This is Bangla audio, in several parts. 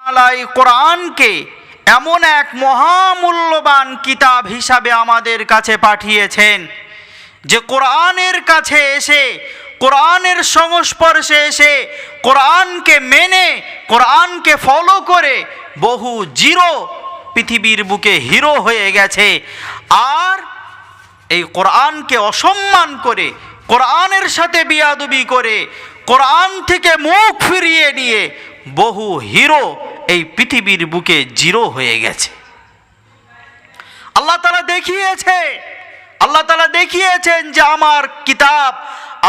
এই কোরআনকে এমন এক মহামূল্যবান কিতাব হিসাবে আমাদের কাছে পাঠিয়েছেন যে কোরআনের কাছে এসে, কোরআনের সংস্পর্শে এসে, কোরআনকে মেনে, কোরআনকে ফলো করে বহু জিরো পৃথিবীর বুকে হিরো হয়ে গেছে। আর এই কোরআনকে অসম্মান করে, কোরআনের সাথে বিয়াদবি করে, কোরআন থেকে মুখ ফিরিয়ে নিয়ে বহু হিরো এই পৃথিবীর বুকে জিরো হয়ে গেছে। আল্লাহ তাআলা দেখিয়েছেন যে আমার কিতাব,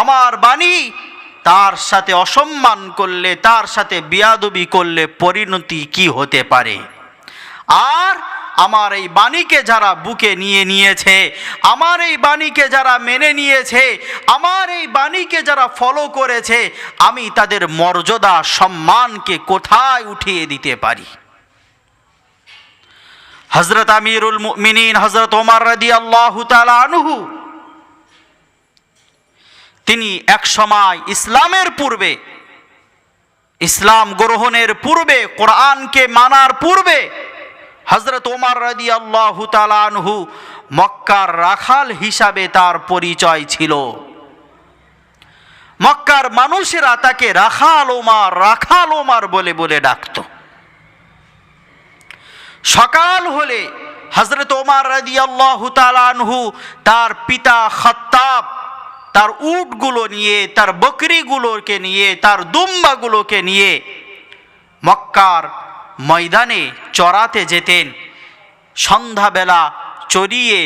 আমার বাণী, তার সাথে অসম্মান করলে, তার সাথে বিয়াদবি করলে পরিণতি কি হতে পারে। আর আমার এই বাণীকে যারা বুকে নিয়ে নিয়েছে, আমার এই বাণীকে যারা মেনে নিয়েছে, আমার এই বাণীকে যারা ফলো করেছে, আমি তাদের মর্যাদা সম্মানকে কোথায় উঠিয়ে দিতে পারি। হযরত আমিরুল মুমিনিন হযরত ওমর রাদিয়াল্লাহু তাআলা আনহু, তিনি এক সময় ইসলামের পূর্বে, ইসলাম গ্রহণের পূর্বে, কোরআনকে মানার পূর্বে হযরত ওমর রাদিয়াল্লাহু তাআলা আনহু মক্কার রাখাল হিসাবে তার পরিচয় ছিল। মক্কার মানুষেরা তাকে রাখাল ওমর বলে বলে ডাকত। সকাল হলে হযরত ওমর রাদিয়াল্লাহু তাআলা আনহু তার পিতা খাত্তাব তার উটগুলো নিয়ে, তার বকরিগুলোকে নিয়ে, তার দুম্বাগুলোকে নিয়ে মক্কার ময়দানে চরাতে যেতেন। সন্ধ্যাবেলা চড়িয়ে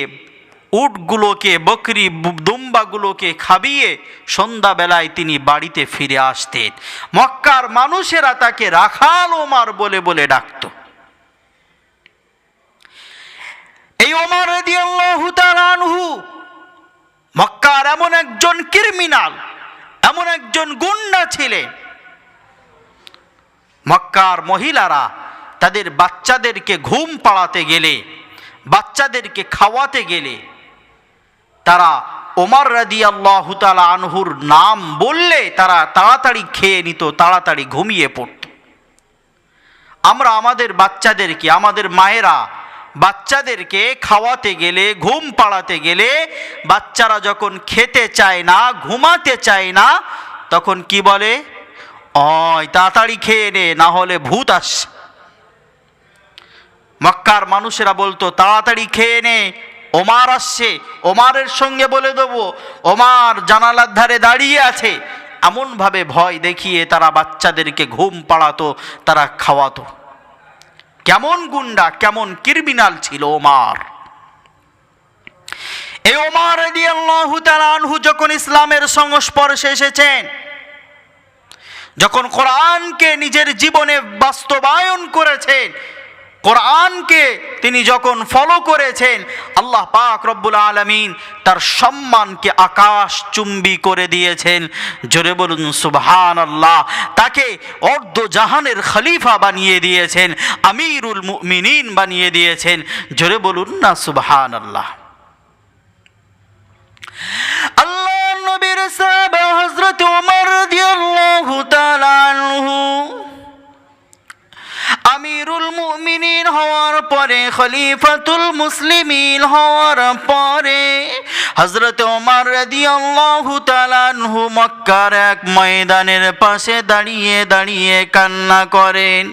উটগুলোকে, বকরি দুম্বাগুলোকে খাবিয়ে সন্ধ্যাবেলায় তিনি বাড়িতে ফিরে আসতেন। মক্কার মানুষেরা তাকে রাখাল ওমর বলে বলে ডাকত। এই ওমর রাদিয়াল্লাহু তাআলা আনহু মক্কার এমন একজন ক্রিমিনাল, এমন একজন গুন্ডা ছিলেন। মক্কার মহিলারা তাদের বাচ্চাদেরকে ঘুম পাড়াতে গেলে, বাচ্চাদেরকে খাওয়াতে গেলে তারা ওমর রাদিয়াল্লাহু তাআলা আনহুর নাম বললে তারা তাড়াতাড়ি খেয়ে নিত, তাড়াতাড়ি ঘুমিয়ে পড়ত। আমরা আমাদের বাচ্চাদেরকে, আমাদের মায়েরা বাচ্চাদেরকে খাওয়াতে গেলে, ঘুম পাড়াতে গেলে, বাচ্চারা যখন খেতে চায় না, ঘুমাতে চায় না, তখন কি বলে? ওই তাড়াতাড়ি খেয়ে নে, না হলে ভূত আসছে। মক্কার মানুষেরা বলতো তাড়াতাড়ি খেয়ে নে, ওমর আসছে, ওমরের সঙ্গে বলে দেবো, ওমর জানালার ধারে দাঁড়িয়ে আছে। এমনভাবে ভয় দেখিয়ে তারা বাচ্চাদেরকে ঘুম পাড়াতো, তারা খাওয়াতো। কেমন গুন্ডা, কেমন ক্রিমিনাল ছিল ওমর। এই ওমর রাদিয়াল্লাহু তাআলা আনহু যখন ইসলামের সংস্পর্শে এসেছেন, যখন কোরআনকে নিজের জীবনে বাস্তবায়ন করেছেন, কোরআনকে তিনি যখন ফলো করেছেন, আল্লাহ পাক রব্বুল আলামিন তার সম্মানকে আকাশ চুম্বি করে দিয়েছেন। জোরে বলুন সুবহানাল্লাহ। তাকে অর্ধ জাহানের খলিফা বানিয়ে দিয়েছেন, আমিরুল মুমিনিন বানিয়ে দিয়েছেন। জোরে বলুন না সুবহানাল্লাহ। আল্লাহর নবীর সাহাবা হযরত ওমর রাদিয়াল্লাহু তাআলা আনহু আমিরুল মুমিনিন হওয়ার পরে, খলিফাতুল মুসলিমিন হওয়ার পরে হযরত ওমর রাদিয়াল্লাহু তাআলা আনহু মক্কার এক ময়দানের পাশে দাঁড়িয়ে দাঁড়িয়ে কান্না করেন।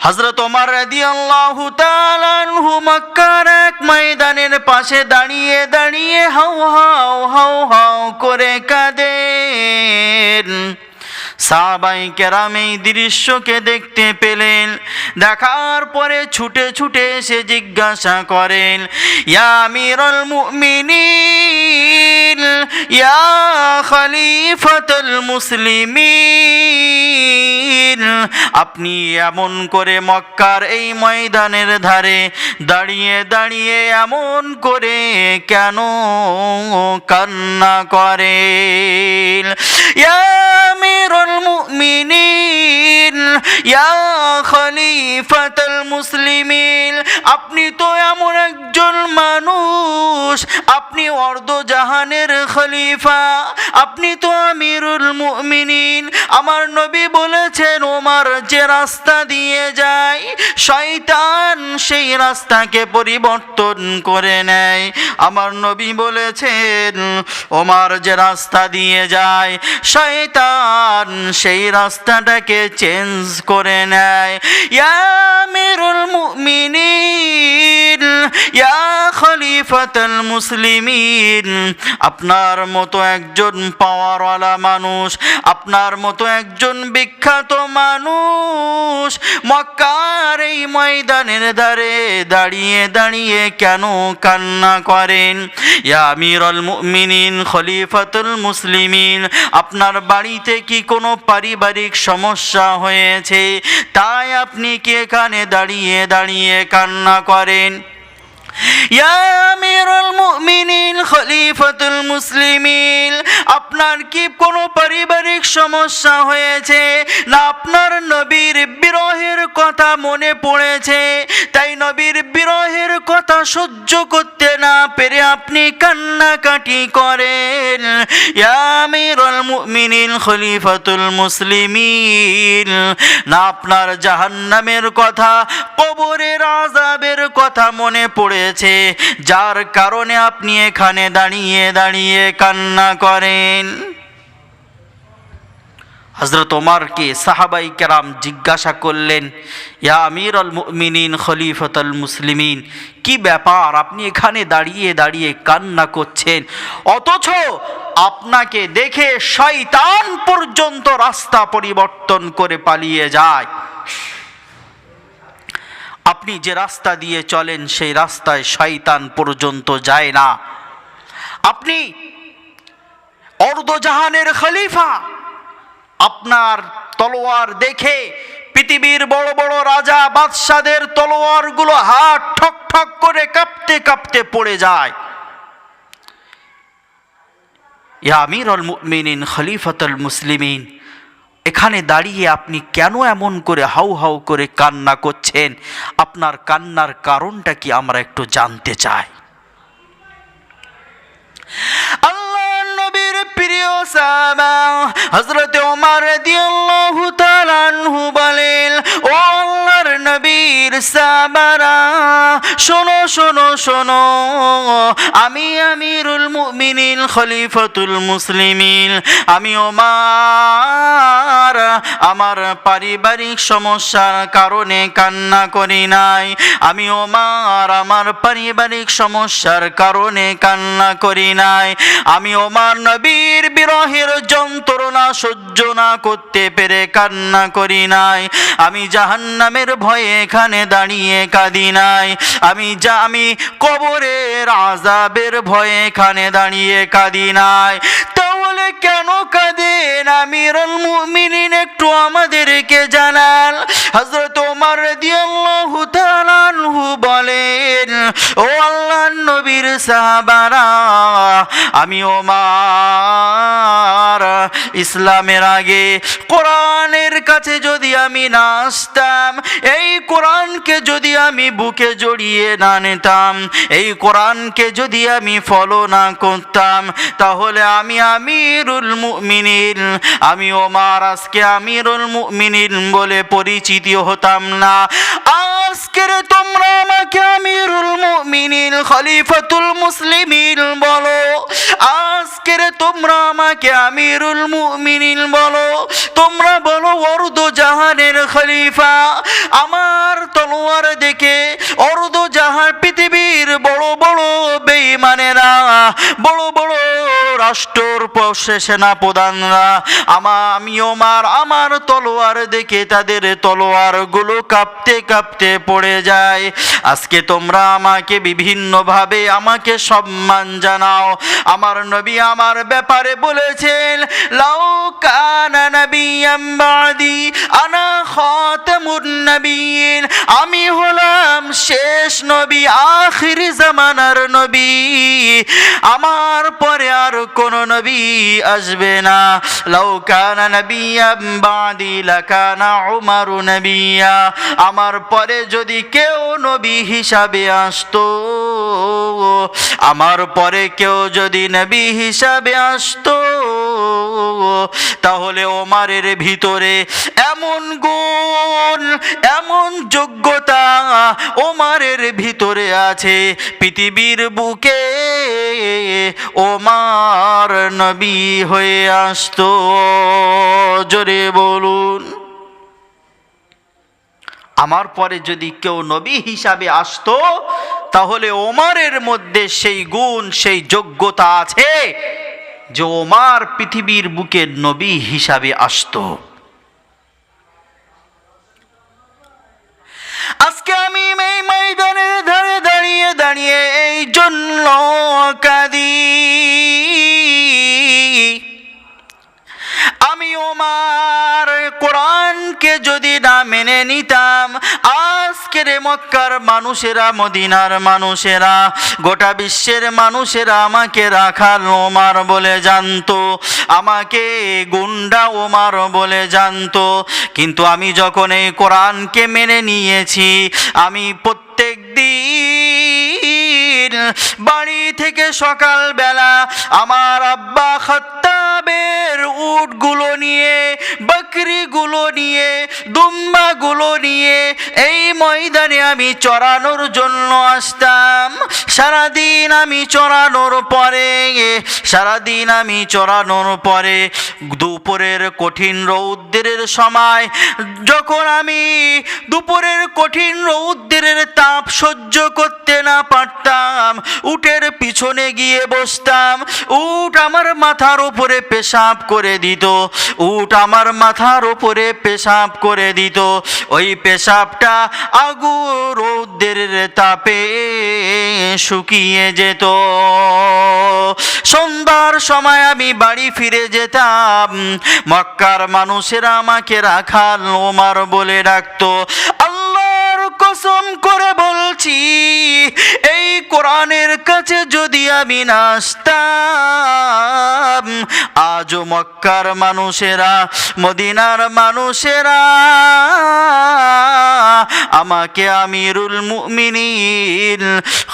হযরত ওমর রাদিয়াল্লাহু তাআলা আনহু মক্কার এক ময়দানের পাশে দাঁড়িয়ে দাঁড়িয়ে হাউ হাউ হাউ হাউ করে কাঁদেন। সাহাবায়ে কেরাম এই দৃশ্যকে দেখতে পেলেন। দেখার পরে ছুটে ছুটে এসে জিজ্ঞাসা করেন, ইয়া আমিরুল মুমিনিন, ইয়া খলিফাতুল মুসলিমিন, আপনি এমন করে মক্কার এই ময়দানের ধারে দাঁড়িয়ে দাঁড়িয়ে এমন করে কেন কান্না করেন? ইয়া আমিরুল মুমিনিন, ইয়া খলিফাতুল মুসলিমিন, আপনি তো এমন একজন মানুষ, আপনি অর্ধজাহানের খলিফা, আপনি তো আমিরুল মুমিনিন। আমার নবী বলেছেন ওমর যে রাস্তা দিয়ে যায় শয়তান সেই রাস্তাকে পরিবর্তন করে নেয়। আমার নবী বলেছেন ওমর যে রাস্তা দিয়ে যায় শয়তান সেই রাস্তাটাকে চেঞ্জ করে নেয়। ইয়া আমিরুল মুমিনিন, ইয়া খলিফাতুল মুসলিমিন, আপনার মতো একজন পাওয়ারওয়ালা মানুষ, আপনার মতো একজন বিখ্যাত মানুষ মক্কার এই ময়দানের ধারে দাঁড়িয়ে দাঁড়িয়ে কেন কান্না করেন? ইয়া আমিরুল মুমিনিন, খলিফাতুল মুসলিমিন, আপনার বাড়িতে কি কোনো পারিবারিক সমস্যা হয়েছে তাই আপনি কি এখানে দাঁড়িয়ে দাঁড়িয়ে কান্না করেন? ইয়া আমিরুল মুমিনিন, খলিফাতুল মুসলিমিন, আপনার কি কোনো পারিবারিক সমস্যা হয়েছে না আপনার নবীর বিরহের কথা মনে পড়েছে তাই নবীর বিরহের কথা সহ্য করতে না পেরে আপনি কান্নাকাটি করেন? ইয়া আমিরুল মুমিনিন, খলিফাতুল মুসলিমিন, না আপনার জাহান্নামের কথা, কবরের আযাবের কথা মনে পড়ে যার কারণে আপনি এখানে দাঁড়িয়ে দাঁড়িয়ে কান্না করেন? হযরত ওমরকে সাহাবায়ে কেরাম জিজ্ঞাসা করলেন, ইয়া আমিরুল মুমিনিন, খলিফাতুল মুসলিমিন, কি ব্যাপার আপনি এখানে দাঁড়িয়ে দাঁড়িয়ে কান্না করছেন, অথচ আপনাকে দেখে শয়তান পর্যন্ত রাস্তা পরিবর্তন করে পালিয়ে যায়। আপনি যে রাস্তা দিয়ে চলেন সেই রাস্তায় শয়তান পর্যন্ত যায় না। আপনি অর্ধজাহানের খলিফা, আপনার তলোয়ার দেখে পৃথিবীর বড় বড় রাজা বাদশাদের তলোয়ারগুলো হাত ঠক ঠক করে কাঁপতে কাঁপতে পড়ে যায়। ইয়া আমিরুল মুমিনিন, খলিফাতুল মুসলিমিন, এখানে দাঁড়িয়ে আপনি কেন এমন করে হাউ হাউ করে কান্না করছেন? আপনার কান্নার কারণটা কি আমরা একটু জানতে চাই। আল্লাহর নবীর প্রিয় সাহাবা হযরত ওমর রাদিয়াল্লাহু তাআলা আনহু বলেন, ও আল্লাহর নবীর সাহাবারা, শোনো শোনো শোনো, আমি আমিরুল মুমিনিন, খলিফাতুল মুসলিমিন, আমি ওমর আমার পারিবারিক সমস্যার কারণে কান্না করি নাই। আমি ওমর আমার পারিবারিক সমস্যার কারণে কান্না করি নাই। আমি ওমর নবীর বিরহের যন্ত্রণা সহ্য না করতে পেরে কান্না করি নাই। আমি জাহান্নামের ভয়ে এখানে দাঁড়িয়ে কাঁদি নাই। আমি কবরের আযাবের ভয়ে এখানে দাঁড়িয়ে কাঁদি নাই। তাহলে কেন কাঁদেন আমিরুল মুমিনিন, একটু আমাদেরকে জানান। হযরত ওমর রাদিয়াল্লাহু তাআলা আনহু বলেন, ও আল্লাহর নবীর সাহাবারা, আমি ওমর ইসলামের আগে কোরআনের কাছে যদি আমি না আসতাম, এই কোরআনকে যদি আমি বুকে জড়িয়ে না নিতাম, এই কোরআনকে যদি আমি ফলো না করতাম, তাহলে আমি আমিরুল মুমিনিন, আমি ওমর আজকে আমিরুল মুমিনিন বলে পরিচিতি হতাম না। আজকের তোমরা আমাকে আমিরুল মুমিনিন, খলিফাতুল মুসলিমিন বলো, আজকের তোমরা আমাকে আমিরুল মুমিনিন বলো, তোমরা বলো অর্ধজাহানের খলিফা। আমার তলোয়ার দেখে অর্ধজাহান পৃথিবীর বড় বড় বেঈমানেরা, বড় বড় রাষ্ট্রের সেনা প্রধানরা, আমি ওমর আমার তলোয়ার দেখে তাদের তলোয়ার গুলো কাঁপতে কাঁপতে পড়ে যায়। আজকে তোমরা আমাকে বিভিন্নভাবে আমাকে সম্মান জানাও। আমার নবী আমার ব্যাপারে বলেছেন, লাউ কানা নাবিয়্যাম বাদি আনা খাতামুন নবিয়্যিন, আমি হলাম শেষ নবী, আখির জামানার নবী, আমার পরে আর কোনো নবী আসবে না। লাউ কানা নাবিয়্যাম বাদি লাকানা উমারু নাবিয়্যা, আমার পরে যদি কেউ নবী হিসাবে আসতো, আমার পরে কেউ যদি নবী হিসাবে আসতো, তাহলে ওমরের ভিতরে এমন গুণ, এমন যোগ্যতা ওমরের ভিতরে আছে, পৃথিবীর বুকে ওমর নবী হয়ে আসতো। জোরে বলুন। আমার পরে যদি কেউ নবী হিসাবে আসতো, তাহলে ওমরের মধ্যে সেই গুণ, সেই যোগ্যতা আছে যে ওমর পৃথিবীর বুকে নবী হিসাবে আসতো। আজকে আমি এই ময়দানের ধারে দাঁড়িয়ে দাঁড়িয়ে এই জন্য কাঁদি, আমি ওমর কোরআনকে যদি না মেনে নিতাম, আজকের মক্কার মানুষেরা, মদিনার মানুষেরা, গোটা বিশ্বের মানুষেরা আমাকে রাখাল ওমর বলে জানতো, আমাকে গুন্ডা ওমর বলে জানতো। কিন্তু আমি যখন এই কোরআনকে মেনে নিয়েছি, আমি প্রত্যেক দিন বাড়ি থেকে সকালবেলা আমার আব্বা খাত্তাবের উটগুলো নিয়ে, বকরিগুলো নিয়ে, দুম্বাগুলো নিয়ে এই ময়দানে আমি চড়ানোর জন্য আসতাম। সারাদিন আমি চড়ানোর পরে দুপুরের কঠিন রৌদ্রের সময়, যখন আমি দুপুরের কঠিন রৌদ্রের তাপ সহ্য করতে না পারতাম, উটের পিছনে গিয়ে বসতাম। উট আমার মাথার উপরে পেশাব করে দিত, উট আমার মাথার উপরে পেশাব করে দিত। ওই পেশাবটা আগুন রৌদ্রের তাপে শুকিয়ে যেত। সন্ধ্যার সময় আমি বাড়ি ফিরে যেতাম, মক্কার মানুষেরা আমাকে রাখাল ওমর বলে ডাকতো। আল্লাহর কসম করে বলছি, এই কোরআনের কাছে যদি আমি না আসতাম, আজও মক্কার মানুষেরা, মদিনার মানুষেরা আমাকে আমিরুল মুমিনিন,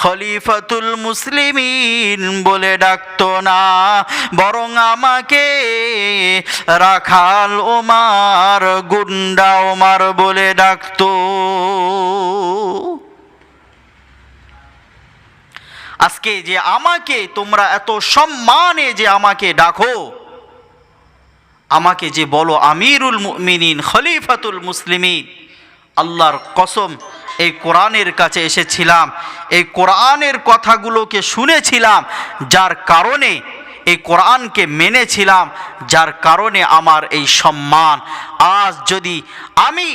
খলিফাতুল মুসলিমিন বলে ডাকতো না, বরং আমাকে রাখাল ওমর, গুন্ডা ওমর বলে ডাকতো। আজকে যে আমাকে তোমরা এত সম্মানে যে আমাকে ডাকো, আমাকে যে বলো আমিরুল মুমিনিন, খলিফাতুল মুসলিমিন, আল্লাহর কসম এই কোরআনের কাছে এসেছিলাম, এই কোরআনের কথাগুলোকে শুনেছিলাম, যার কারণে এই কোরআনকে মেনেছিলাম, যার কারণে আমার এই সম্মান। আজ যদি আমি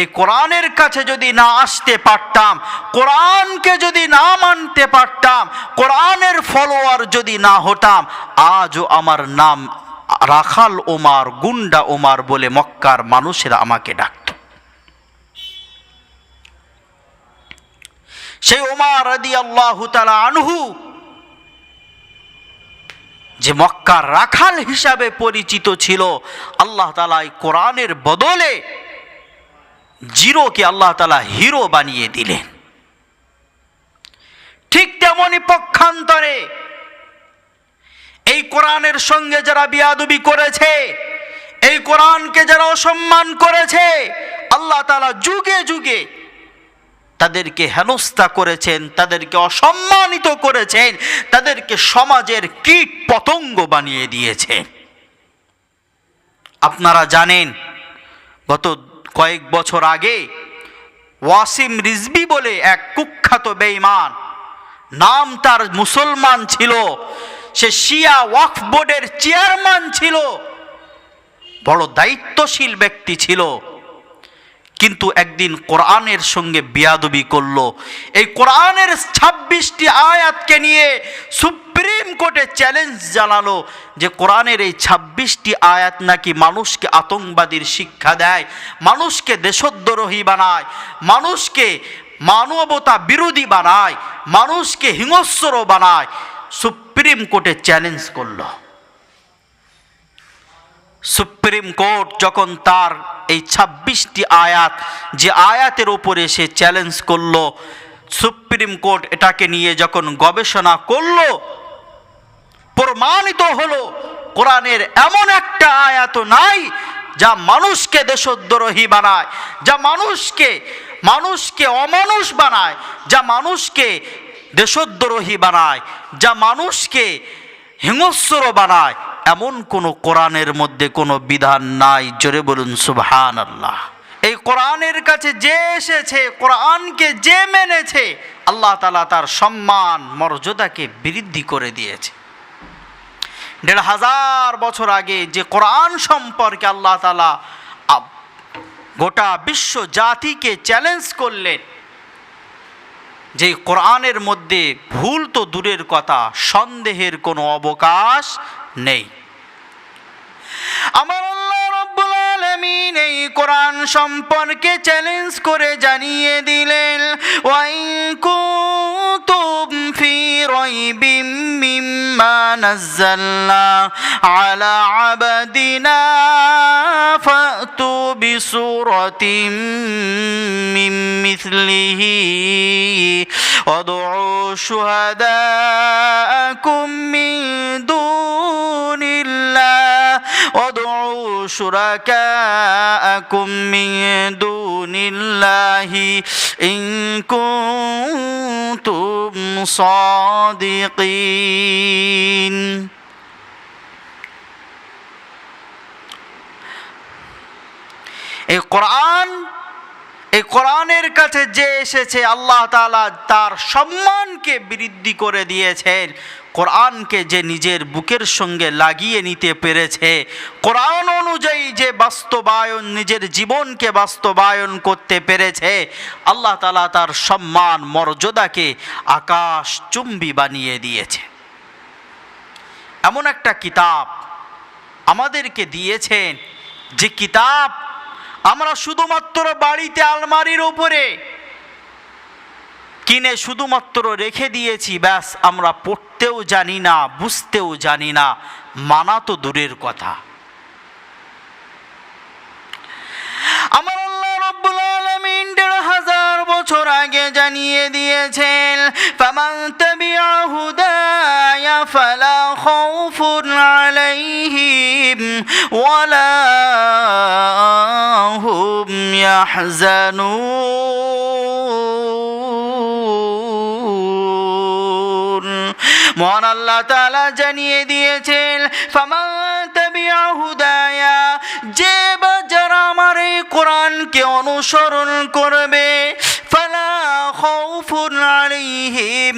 এই কোরআনের কাছে যদি না আসতে পারতাম, কোরআনকে যদি না মানতে পারতাম, কোরআনের ফলোয়ার যদি না হতাম, আজও আমার নাম রাখাল ওমর, গুন্ডা ওমর বলে মক্কার মানুষেরা আমাকে ডাকত। সেই ওমর রাদিয়াল্লাহু তাআলা আনহু যে মক্কার রাখাল হিসাবে পরিচিত ছিল, আল্লাহ তাআলা এই কোরআনের বদলে জিরোকে আল্লাহ তাআলা হিরো বানিয়ে দিলেন। ঠিক তেমনি পক্ষান্তরে এই কোরআনের সঙ্গে যারা বিয়াদবি করেছে, এই কোরআনকে যারা অসম্মান করেছে, আল্লাহ তাআলা যুগে যুগে তাদেরকে হেনস্থা করেছেন, তাদেরকে অসম্মানিত করেছেন, তাদেরকে সমাজের কীট পতঙ্গ বানিয়ে দিয়েছেন। আপনারা জানেন, গত কয়েক বছর আগে ওয়াসিম রিজভী বলে এক কুখ্যাত বেঈমান, নাম তার মুসলমান ছিল, সে শিয়া ওয়াকফ বোর্ডের চেয়ারম্যান ছিল, বড় দায়িত্বশীল ব্যক্তি ছিল, কিন্তু একদিন কোরআনের সঙ্গে বিয়াদবি করলো। এই কোরআনের 26টি আয়াতকে নিয়ে সুপ্রিম কোর্টে চ্যালেঞ্জ জানালো যে কোরআনের এই 26টি আয়াত নাকি মানুষকে আতঙ্কবাদীর শিক্ষা দেয়, মানুষকে দেশদ্রোহী বানায়, মানুষকে মানবতা বিরোধী বানায়, মানুষকে হিংস্র বানায়। সুপ্রিম সুপ্রিম কোর্টে চ্যালেঞ্জ করলো। সুপ্রিম কোর্ট যখন তার এই 26টি আয়াত, যে আয়াতের উপরে সে চ্যালেঞ্জ করলো, সুপ্রিম কোর্ট এটাকে নিয়ে যখন গবেষণা করলো, প্রমাণিত হলো কোরআনের এমন একটা আয়াত নাই যা মানুষকে দেশদ্রোহী বানায়, যা মানুষকে অমানুষ বানায়, যা মানুষকে দেশদ্রোহী বানায়, যা মানুষকে হিংস্র বানায়, এমন কোনো কোরআনের মধ্যে কোনো বিধান নাই। জোরে বলুন সুবহানাল্লাহ। এই কোরআনের কাছে যে এসেছে, কোরআনকে যে মেনেছে, আল্লাহ তাআলা তার সম্মান মর্যাদাকে বৃদ্ধি করে দিয়েছে। ১৫০০ বছর আগে যে কোরআন সম্পর্কে আল্লাহ তাআলা গোটা বিশ্ব জাতিকে চ্যালেঞ্জ করলেন, যে কোরআনের মধ্যে ভুল তো দূরের কথা, সন্দেহের কোনো অবকাশ নেই। আমার আল্লাহ রাব্বুল আলামিন এই কোরআন সম্পর্কে চ্যালেঞ্জ করে জানিয়ে দিলেন, ওয়া ইন কুনতুম ফি রাইবিম মিম্মা নাযালনা আলা আবদিনা ফাতু বিসূরাতিম মিন মিসলিহি ওয়াদউ শুহাদাআকুম মিন দুনিল্লাহ ওয়াদউ শুরাকাআকুম মিন দুনিল্লাহি ইন কুনতুম সাদিকিন। এই কোরআনের কাছে যে এসেছে, আল্লাহ তাআলা তার সম্মানকে বৃদ্ধি করে দিয়েছেন। কোরআনকে যে নিজের বুকের সঙ্গে লাগিয়ে নিতে পেরেছে, কোরআন অনুযায়ী যে বাস্তবায়ন, নিজের জীবনকে বাস্তবায়ন করতে পেরেছে, আল্লাহ তাআলা তার সম্মান মর্যাদাকে আকাশচুম্বী বানিয়ে দিয়েছে। এমন একটা কিতাব আমাদেরকে দিয়েছেন, যে কিতাব আমরা শুধুমাত্র বাড়িতে আলমারির উপরে কিনে শুধুমাত্র রেখে দিয়েছি, ব্যাস, আমরা পড়তেও জানি না, বুঝতেও জানি না, মানা তো দূরের কথা। আমার আল্লাহ রাব্বুল আলামিন ১৫০০ বছর আগে জানিয়ে দিয়েছেন, ফামান তাবিআ হুদায়া ফালা খাউফুন আলাইহিম ওয়ালা হুম ইয়াহজানুন। মহান আল্লাহ তাআলা জানিয়ে দিয়েছেন, ফামান তাবিআ হুদায়া, যে বা যারা আমার এই কোরআনকে অনুসরণ করবে, ফালা খাউফুন আলাইহিম,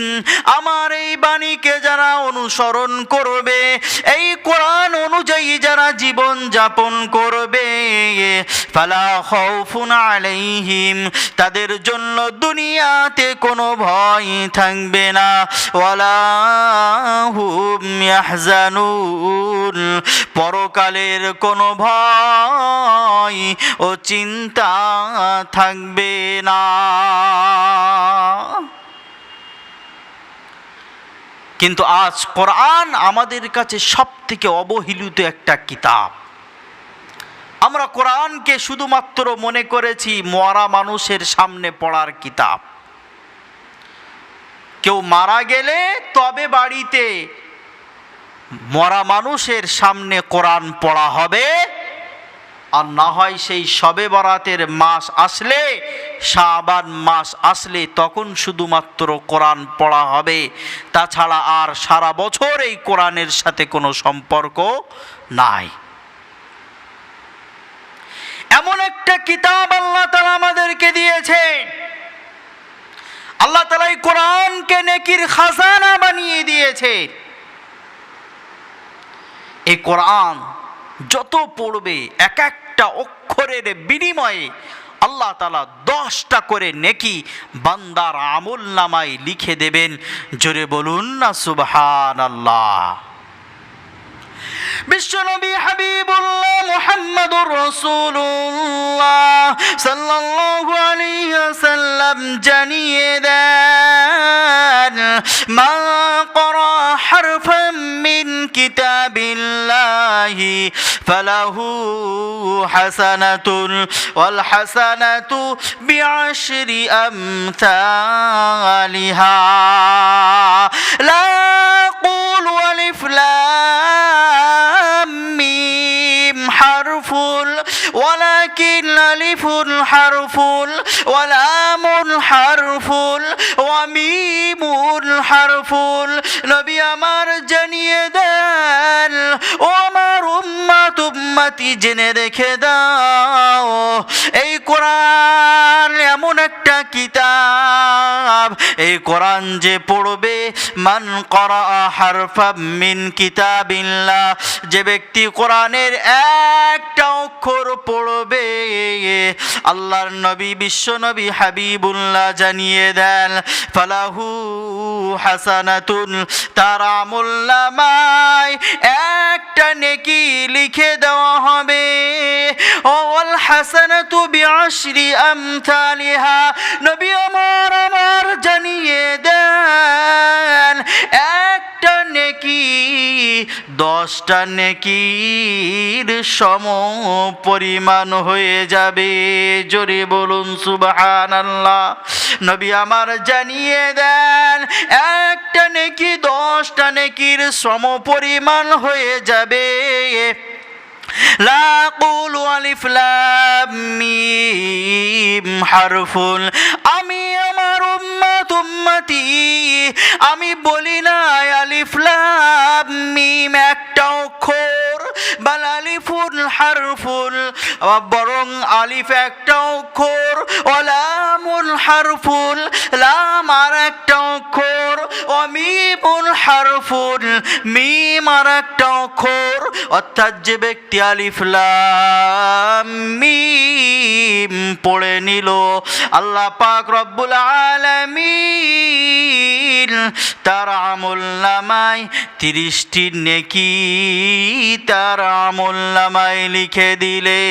আমার এই বাণীকে যারা অনুসরণ করবে, এই কোরআন অনুযায়ী যারা জীবন যাপন করবে, ফালা খাউফুন আলাইহিম, তাদের জন্য দুনিয়াতে কোনো ভয় থাকবে না, ওয়ালা হুম ইয়াহজানুন, পরকালের কোনো ভয় ও চিন্তা থাকবে না। কিন্তু আজ কোরআন আমাদের কাছে সবথেকে অবহেলিত একটা কিতাব। আমরা কোরআনকে শুধুমাত্র মনে করেছি মরা মানুষের সামনে পড়ার কিতাব। কেউ মারা গেলে তবে বাড়িতে মরা মানুষের সামনে কোরআন পড়া হবে, আর না হয় সেই শবে বরাতের মাস আসলে, শাবান মাস আসলে তখন শুধুমাত্র কোরআন পড়া হবে। তাছাড়া আর সারা বছর এই কোরআনের সাথে কোনো সম্পর্ক নাই। এমন একটা কিতাব আল্লাহ তাআলা আমাদেরকে দিয়েছেন। আল্লাহ তাআলা এই কোরআনকে নেকির খাজানা বানিয়ে দিয়েছে। এই কোরআন যত পড়বে, এক একটা অক্ষরের বিনিময়ে আল্লাহ তাআলা 10টা করে নেকি বান্দার আমল নামায় লিখে দেবেন। জোরে বলুন না সুবহানাল্লাহ। বিশ্বনবী হাবিবুল্লাহ মুহাম্মাদুর রাসূলুল্লাহ সাল্লাল্লাহু আলাইহি ওয়াসাল্লাম জানিয়ে দেন, মা ক্বারা হারফান কিতাবিল্লাহি ফালাহু হাসানাতুন ওয়াল হাসানাতু বিআশরি আমসালিহা লা আকুলু আলিফ লাম মিম হারফুল ওয়ালাকিন আলিফুন হারফুল ওয়া লামুন হারফুল ওয়া মিমুন হারফুল। নবী আমার জানিয়ে দেন, ও আমার উম্মতি জেনে রেখে দাও, এই কোরআন এমন একটা কিতাব, এই কোরআন যে পড়বে, মান ক্বারা হারফাম মিন কিতাবিল্লাহ, যে ব্যক্তি কোরআনের একটা অক্ষর পড়বে, আল্লাহর নবী বিশ্ব নবী হাবিবুল্লাহ জানিয়ে দেন, ফালাহু হাসানাতুন, তার আমলনামায় একটা নেকি লিখে দেওয়া হবে। ওয়াল হাসানাতু বিআশরি আমসালিহা, নবী আমার জানিয়ে দেন, একটা নেকি 10টা নেকির সম পরিমাণ হয়ে যাবে। জোরে বলুন সুবহানাল্লাহ। নবী আমার জানিয়ে দেন, একটা নেকি 10টা নেকির সম পরিমাণ হয়ে যাবে। লা আকুলু আলিফ লাম মিম হারফুন, আমি আমার উম্মতি আমি বলি না আলিফ লাম মিম একটা অক্ষর, বাল আলিফুন হারফুন, বরং আলিফ একটা অক্ষর, ওয়া লামুন হারফুন, লাম আর একটা অক্ষর, ওয়া মিমুন হারফুন, মিম আর একটা অক্ষর। অর্থাৎ যে ব্যক্তি আলিফ লাম মিম পড়ে নিল, আল্লাহ পাক রব্বুল আলামিন তার আমলনামায় 30টি নেকি তার আমলনামায় লিখে দিলেন।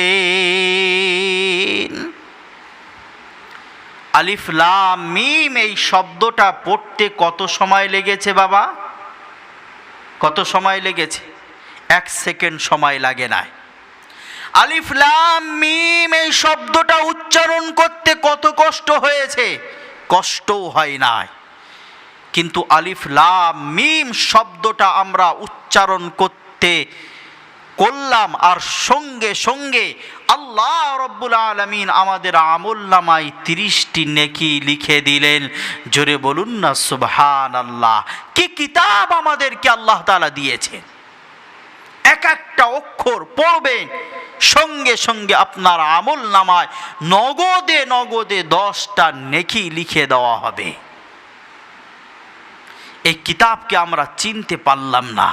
আলিফ লাম মিম এই শব্দটা পড়তে কত সময় লেগেছে বাবা? কত সময় লেগেছে? 1 সেকেন্ড সময় লাগে না। আলিফ লাম মিম এই শব্দটা উচ্চারণ করতে কত কষ্ট হয়েছে? কষ্টও হয় না। কিন্তু আলিফ লাম মিম শব্দটা আমরা উচ্চারণ করলাম, আর সঙ্গে সঙ্গে আল্লাহ রব্বুল আলামিন আমাদের আমলনামায় 30টি নেকি লিখে দিলেন। জোরে বলুন না সুবহানাল্লাহ। কি কিতাব আমাদেরকে আল্লাহ তাআলা দিয়েছেন! এক একটা অক্ষর পড়বেন, সঙ্গে সঙ্গে আপনার আমলনামায় নগদে 10টা নেকি লিখে দেওয়া হবে। এই কিতাবকে আমরা চিনতে পারলাম না।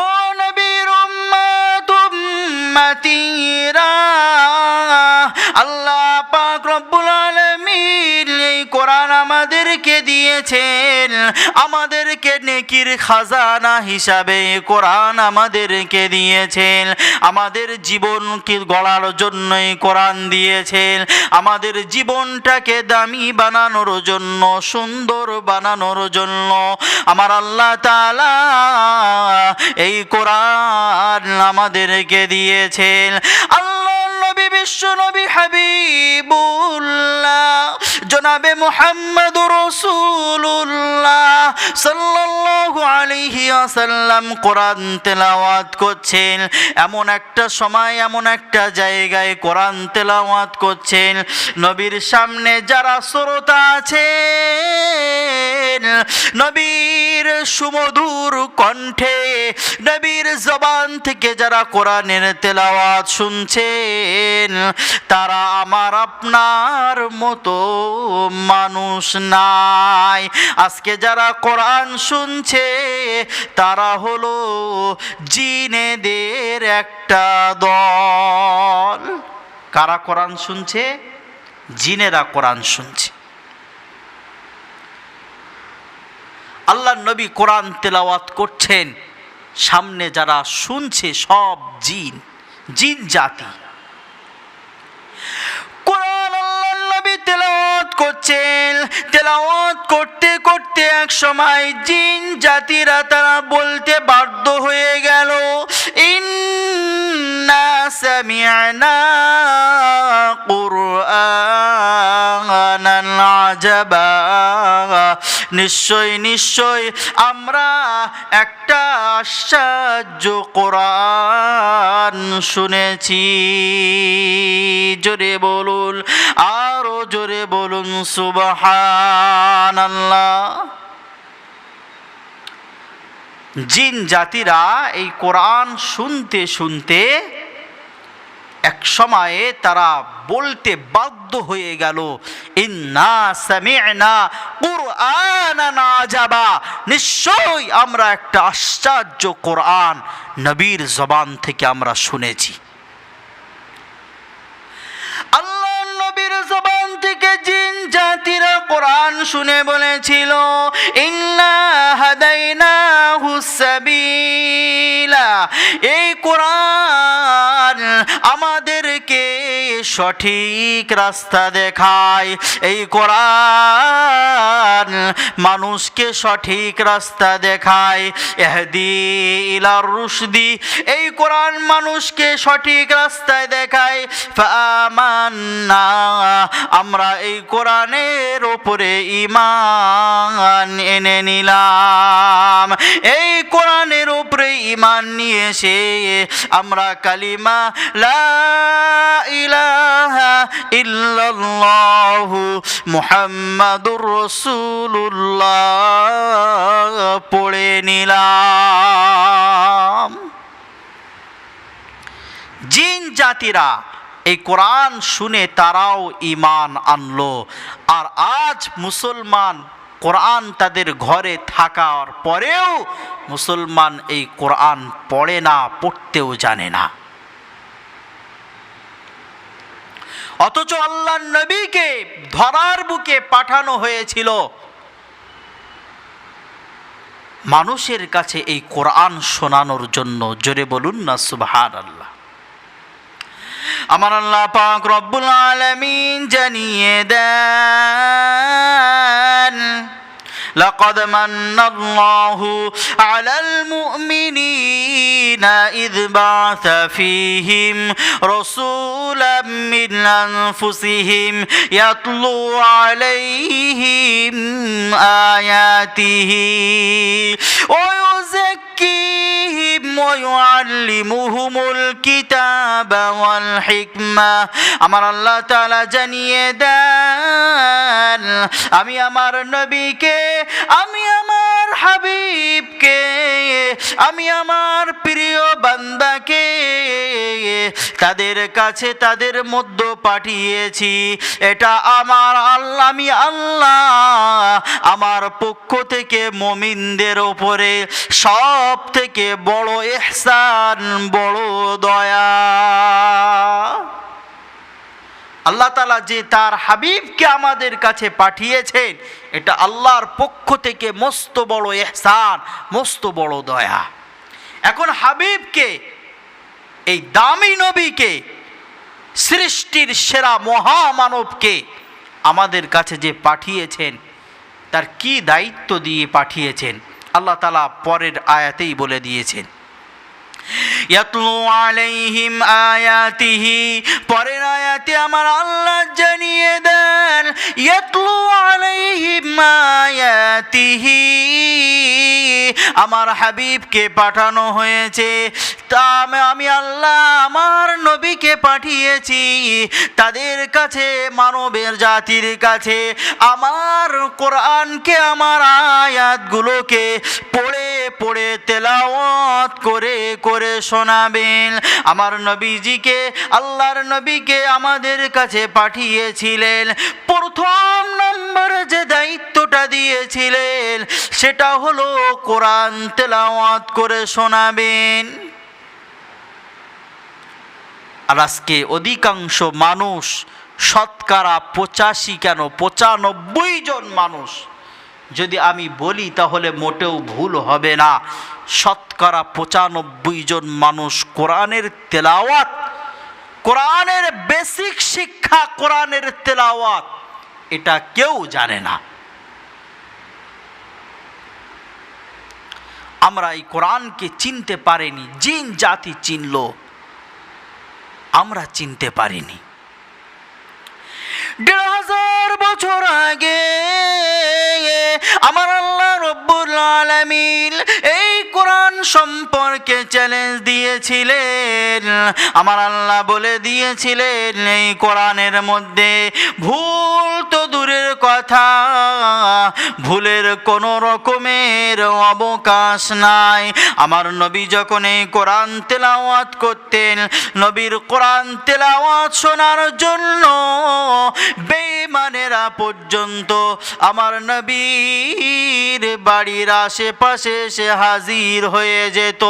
ও নবীর উম্মতিরা, আল্লাহ পাক রব্বুল আলামিন এই কোরআন আমাদেরকে দিয়েছেন, আমাদেরকে নেকির খাজানা হিসাবে কোরআন আমাদেরকে দিয়েছেন। আমাদের জীবনকে গড়ার জন্যই কোরআন দিয়েছেন, আমাদের জীবনটাকে দামি বানানোর জন্য, সুন্দর বানানোর জন্য আমার আল্লাহ তাআলা এই কোরআন আমাদেরকে দিয়েছেন। আল্লাহ নবী বিশ্ব নবী হাবিবুল্লাহ জনাবে মুহাম্মদুর রাসূলুল্লাহ সাল্লাল্লাহু আলাইহি ওয়াসাল্লাম কোরআন তেলাওয়াত করছেন। এমন একটা সময়, এমন একটা জায়গায় কোরআন তেলাওয়াত করছেন, নবীর সামনে যারা শ্রোতা আছেন, নবীর সুমধুর কণ্ঠে, নবীর জবান থেকে যারা কোরআনের তেলাওয়াত শুনছেন, তারা আমার আপনার মতো মানুষ নাই। আজকে যারা কোরআন শুনছে তারা হলো জিনেদের একটা দল। কারা কোরআন শুনছে? জিনেরা কোরআন শুনছে। আল্লাহর নবী কোরআন তেলাওয়াত করছেন, সামনে যারা শুনছে সব জিন জাতি। কোরআন আল্লাহর নবী তেলাওয়াত করছেন, তেলাওয়াত করতে করতে এক সময় জিন জাতিরা তারা বলতে বাধ্য হয়ে গেল, ইন্না সামি'না কুরআনান আজাবা, নিশ্চয় নিশ্চয় আমরা একটা আশ্চর্য কোরআন শুনেছি। জোরে বলুন, আরো জোরে বলুন সুবহানাল্লাহ। জিন জাতিরা এই কোরআন শুনতে শুনতে এক সময়ে তারা বলতে বাধ্য হয়ে গেল, ইন্না সামি'না কুরআনান আজাবা, নিশ্চয় আমরা একটা আশ্চর্য কোরআন নবীর জবান থেকে আমরা শুনেছি। আল্লাহর নবীর জবান থেকে জিন জাতিরা কোরআন শুনে বলেছিল, ইন্না হাদাইনাহুস সাবিলা, এই কোরআন আমাদেরকে সঠিক রাস্তা দেখায়, এই কোরআন মানুষকে সঠিক রাস্তা দেখায়, ইহদি ইলার রুশদি, এই কোরআন মানুষকে সঠিক রাস্তায় দেখায়। ফামান্না, আমরা এই কোরআনের উপরে ঈমান এনে নিলাম, এই কোরআনের উপরে ঈমান নিয়ে এসে আমরা কালিমা লা ইলাহা ইল্লাল্লাহু মুহাম্মাদুর রাসূলুল্লাহ পড়ে নিলাম। জিন জাতিরা এই কোরআন শুনে তারাও ঈমান আনলো। আর আজ মুসলমান কোরআন তাদের ঘরে থাকার পরেও মুসলমান এই কোরআন পড়ে না, পড়তেও জানে না। অথচ আল্লাহর নবীকে ধরার বুকে পাঠানো হয়েছিল মানুষের কাছে এই কোরআন শোনানোর জন্য। জোরে বলুন না সুবহানাল্লাহ। আমার আল্লাহ পাক রব্বুল আলামিন জানিয়ে দেন, لقد من الله على المؤمنين إذ بعث فيهم رسولا من أنفسهم يتلو عليهم آياته ويزكيهم ويعلمهم الكتاب والحكمة। আমার আল্লাহ তাআলা জানিয়ে দেন, আমি আমার নবীকে, আমি আমার হাবিবকে, আমি আমার প্রিয় বান্দাকে তাদের কাছে তাদের মধ্যে পাঠিয়েছি। এটা আমার আল্লাহ, আমি আল্লাহ আমার পক্ষ থেকে মুমিনদের উপরে সব থেকে বড় ইহসান, বড় দয়া। আল্লাহ তাআলা যে তার হাবিবকে আমাদের কাছে পাঠিয়েছেন, এটা আল্লাহর পক্ষ থেকে মস্ত বড় ইহসান, মস্ত বড় দয়া। এখন হাবিবকে, এই দামি নবীকে, সৃষ্টির সেরা মহামানবকে আমাদের কাছে যে পাঠিয়েছেন, তার কি দায়িত্ব দিয়ে পাঠিয়েছেন আল্লাহ তাআলা পরের আয়াতেই বলে দিয়েছেন। ইয়াতলু আলাইহিম আয়াতিহি, পরের আয়াতে আমার আল্লাহ জানিয়ে দেন, ইয়াতলু আলাইহিম আয়াতিহি, আমার হাবিবকে পাঠানো হয়েছে, তা আমি আল্লাহ আমার নবীকে পাঠিয়েছি তাদের কাছে, মানবের জাতির কাছে আমার কোরআনকে, আমার আয়াতগুলোকে পড়ে পড়ে তেলাওয়াত করে করে শোনাবেন। আমার নবীজিকে, আল্লাহর নবীকে আমাদের কাছে পাঠিয়েছিলেন, প্রথম নম্বর যে দায়িত্বটা দিয়েছিলেন সেটা হলো কোরআন তেলাওয়াত করে শোনাবেন। আর আজকে অধিকাংশ মানুষ, শতকরা 85 কেন 95 জন মানুষ, যদি আমি বলি তাহলে মোটেও ভুল হবে না, শতকরা 95 জন মানুষ কোরআনের তেলাওয়াত, কোরআনের বেসিক শিক্ষা, কোরআনের তেলাওয়াত এটা কেউ জানে না। আমরা এই কোরআনকে চিনতে পারিনি, জিন জাতি চিনল, আমরা চিনতে পারিনি। ১,৫০০ বছর আগে আমার আল্লাহ রব্বুল আলামিন এই কোরআন সম্পর্কে চ্যালেঞ্জ দিয়েছিলেন। আমার আল্লাহ বলে দিয়েছিলেন এই কোরআনের মধ্যে ভুল তো দূরের কথা, ভুলের কোনো রকমের অবকাশ নাই। আমার নবী যখন এই কোরআন তেলাওয়াত করতেন, নবীর কোরআন তেলাওয়াত শোনার জন্য বেঈমানেরা পর্যন্ত আমার নবীর বাড়ির আশেপাশে এসে হাজির হয়ে যেত।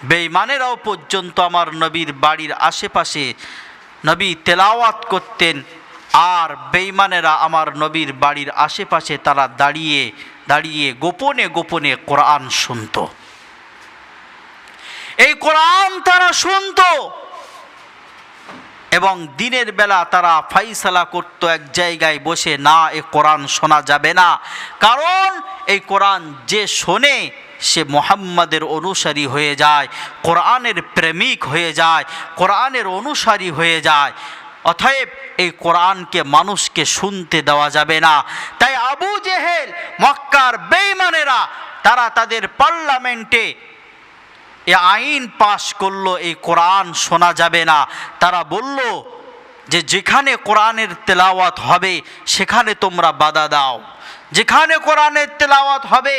বেঈমানেরাও পর্যন্ত আমার নবীর বাড়ির আশেপাশে নবী তেলাওয়াত করতেন, আর বেঈমানেরা আমার নবীর বাড়ির আশেপাশে তারা দাঁড়িয়ে দাঁড়িয়ে গোপনে গোপনে কোরআন শুনত। এই কোরআন তারা শুনত এবং দিনের বেলা তারা ফাইসালা করত এক জায়গায় বসে, না এ কোরআন শোনা যাবে না, কারণ এই কোরআন যে শোনে সে মুহাম্মাদের অনুসারী হয়ে যায়, কোরআনের প্রেমিক হয়ে যায়, কোরআনের অনুসারী হয়ে যায়। অতএব এই কোরআনকে মানুষকে শুনতে দেওয়া যাবে না। তাই আবু জেহেল, মক্কার বেঈমানেরা তারা তাদের পার্লামেন্টে এ আইন পাশ করলো, এই কোরআন শোনা যাবে না। তারা বলল যে যেখানে কোরআনের তেলাওয়াত হবে সেখানে তোমরা বাধা দাও, যেখানে কোরআনের তেলাওয়াত হবে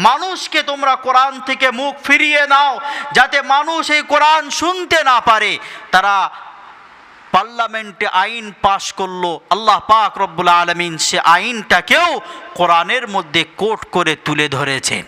মানুষকে তোমরা কোরআন থেকে মুখ ফিরিয়ে নাও, যাতে মানুষ এই কোরআন শুনতে না পারে। তারা পার্লামেন্টে আইন পাশ করলো। আল্লাহ পাক রব্বুল আলামিন সে আইনটাকেও কোরআনের মধ্যে কোট করে তুলে ধরেছেন।